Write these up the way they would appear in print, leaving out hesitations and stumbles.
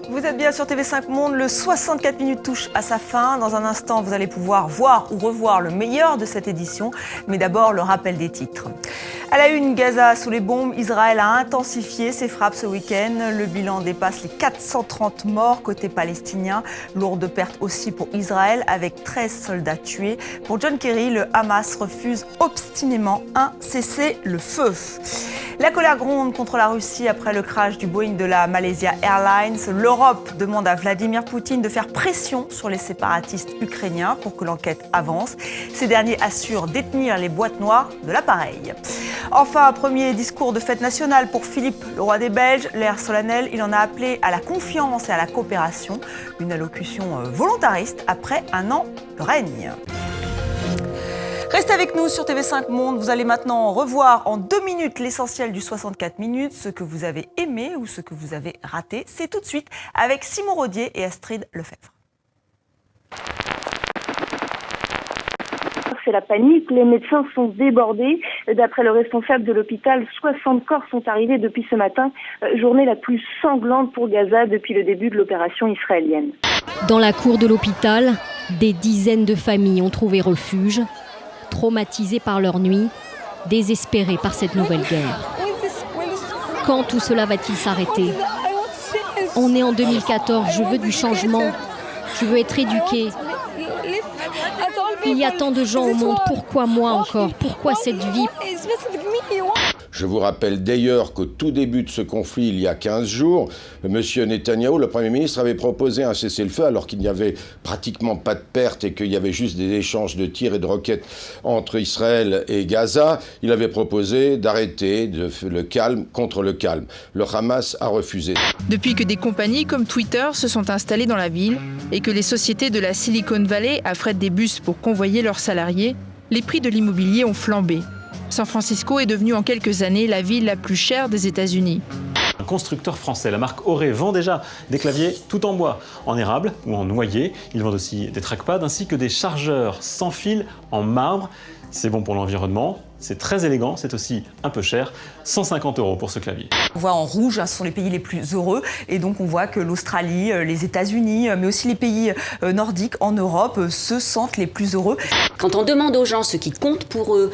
Vous êtes bien sur TV5 Monde, le 64 minutes touche à sa fin. Dans un instant, vous allez pouvoir voir ou revoir le meilleur de cette édition. Mais d'abord, le rappel des titres. À la une, Gaza sous les bombes, Israël a intensifié ses frappes ce week-end. Le bilan dépasse les 430 morts côté palestinien. Lourde perte aussi pour Israël avec 13 soldats tués. Pour John Kerry, le Hamas refuse obstinément un cessez-le-feu. La colère gronde contre la Russie après le crash du Boeing de la Malaysia Airlines. L'Europe demande à Vladimir Poutine de faire pression sur les séparatistes ukrainiens pour que l'enquête avance. Ces derniers assurent détenir les boîtes noires de l'appareil. Enfin, premier discours de fête nationale pour Philippe, le roi des Belges. L'air solennel, il en a appelé à la confiance et à la coopération. Une allocution volontariste après un an de règne. Restez avec nous sur TV5 Monde. Vous allez maintenant revoir en 2 minutes l'essentiel du 64 minutes, ce que vous avez aimé ou ce que vous avez raté. C'est tout de suite avec Simon Rodier et Astrid Lefebvre. C'est la panique, les médecins sont débordés. D'après le responsable de l'hôpital, 60 corps sont arrivés depuis ce matin, journée la plus sanglante pour Gaza depuis le début de l'opération israélienne. Dans la cour de l'hôpital, des dizaines de familles ont trouvé refuge, traumatisées par leur nuit, désespérées par cette nouvelle guerre. Quand tout cela va-t-il s'arrêter ? On est en 2014, je veux du changement, je veux être éduquée. Il y a tant de gens au monde, pourquoi moi encore ? Pourquoi cette vie ? Je vous rappelle d'ailleurs qu'au tout début de ce conflit, il y a 15 jours, M. Netanyahou, le Premier ministre, avait proposé un cessez-le-feu alors qu'il n'y avait pratiquement pas de pertes et qu'il y avait juste des échanges de tirs et de roquettes entre Israël et Gaza. Il avait proposé d'arrêter le calme contre le calme. Le Hamas a refusé. Depuis que des compagnies comme Twitter se sont installées dans la ville et que les sociétés de la Silicon Valley affrètent des bus pour convoyer leurs salariés, les prix de l'immobilier ont flambé. San Francisco est devenue en quelques années la ville la plus chère des États-Unis. Un constructeur français, la marque Auré, vend déjà des claviers tout en bois, en érable ou en noyer. Ils vendent aussi des trackpads ainsi que des chargeurs sans fil en marbre. C'est bon pour l'environnement, c'est très élégant, c'est aussi un peu cher. 150 € pour ce clavier. On voit en rouge, ce sont les pays les plus heureux. Et donc on voit que l'Australie, les États-Unis, mais aussi les pays nordiques en Europe se sentent les plus heureux. Quand on demande aux gens ce qui compte pour eux,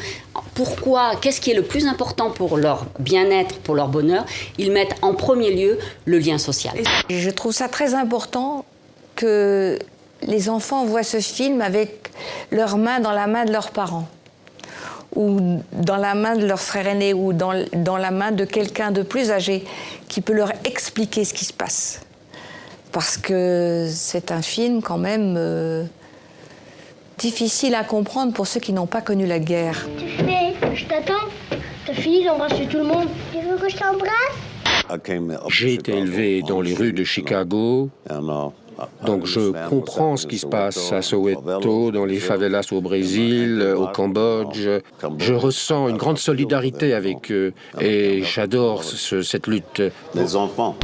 pourquoi, qu'est-ce qui est le plus important pour leur bien-être, pour leur bonheur, ils mettent en premier lieu le lien social. Je trouve ça très important que les enfants voient ce film avec leurs mains dans la main de leurs parents, ou dans la main de leur frère aîné, ou dans la main de quelqu'un de plus âgé qui peut leur expliquer ce qui se passe. Parce que c'est un film quand même difficile à comprendre pour ceux qui n'ont pas connu la guerre. Tu fais, je t'attends. T'as fini d'embrasser tout le monde. Tu veux que je t'embrasse ? J'ai été élevé dans les rues de Chicago. Donc je comprends ce qui se passe à Soweto, dans les favelas au Brésil, au Cambodge. Je ressens une grande solidarité avec eux et j'adore cette lutte. Les enfants.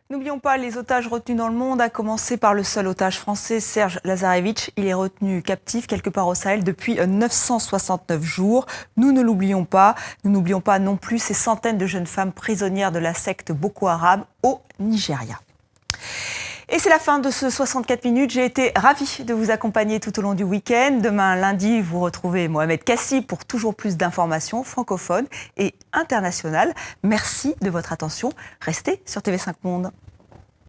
N'oublions pas les otages retenus dans le monde, à commencer par le seul otage français, Serge Lazarevitch. Il est retenu captif quelque part au Sahel depuis 969 jours. Nous ne l'oublions pas. Nous n'oublions pas non plus ces centaines de jeunes femmes prisonnières de la secte Boko Haram au Nigeria. Et c'est la fin de ce 64 minutes. J'ai été ravie de vous accompagner tout au long du week-end. Demain, lundi, vous retrouvez Mohamed Kassi pour toujours plus d'informations francophones et internationales. Merci de votre attention. Restez sur TV5 Monde.